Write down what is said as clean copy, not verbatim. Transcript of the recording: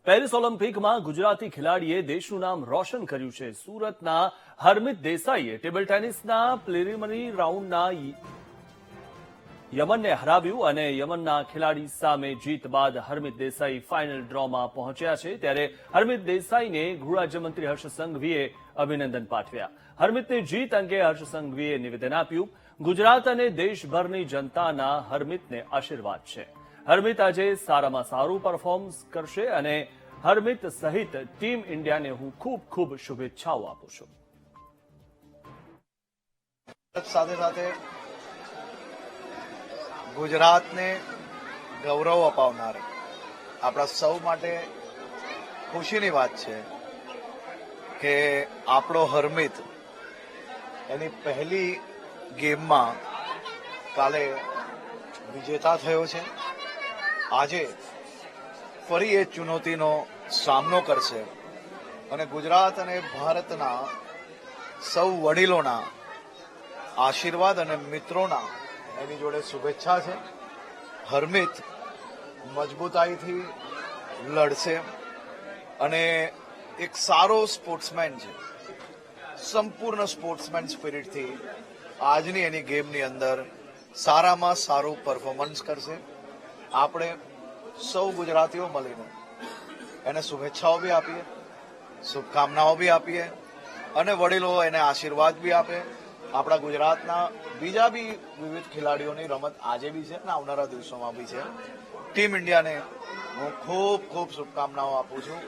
Paris ઓલિમ્પિકમાં Gujarati ખેલાડીએ દેશનું નામ રોશન કર્યું છે. સુરતના હરમિત દેસાઈએ ટેબલ ટેનિસના પ્રિલિમિનરી રાઉન્ડના યમનને હરાવ્યું અને યમનના ખેલાડી સામે જીત બાદ હરમિત દેસાઈ ફાઇનલ ડ્રોમાં પહોંચ્યા છે. ત્યારે હરમિત દેસાઈને ગૃહ રાજ્યમંત્રી હર્ષ સંઘવીએ અભિનંદન પાઠવ્યા. હરમિતની જીત અંગે હર્ષ સંઘવીએ નિવેદન આપ્યું. ગુજરાત અને દેશભરની જનતાના હરમિતને આશીર્વાદ છે. હરમિત આજે સારામાં સારું પરફોર્મન્સ કરશે અને હરમિત સહિત ટીમ ઇન્ડિયાને હું ખૂબ ખૂબ શુભેચ્છાઓ આપું છું. સાથે સાથે ગુજરાતને ગૌરવ અપાવનાર આપણા સૌ માટે ખુશીની વાત છે કે આપણો હરમિત એની પહેલી ગેમમાં કાલે વિજેતા થયો છે. આજે ફરી એ ચુનૌતીનો સામનો કરશે અને ગુજરાત અને ભારતના સૌ વડીલોના આશીર્વાદ અને મિત્રોના એની જોડે શુભેચ્છા છે. હરમિત મજબૂતાઈથી લડશે અને એક સારો સ્પોર્ટ્સમેન છે. સંપૂર્ણ સ્પોર્ટ્સમેન સ્પિરિટથી આજની એની ગેમની અંદર સારામાં સારું પરફોર્મન્સ કરશે. આપણે સૌ ગુજરાતીઓ મળીને એને શુભેચ્છાઓ બી આપીએ, શુભકામનાઓ બી આપીએ અને વડીલો એને આશીર્વાદ બી આપે. આપણા ગુજરાતના બીજા બી વિવિધ ખેલાડીઓની રમત આજે બી છે અને આવનારા દિવસોમાં બી છે. ટીમ ઇન્ડિયાને હું ખૂબ ખૂબ શુભકામનાઓ આપું છું.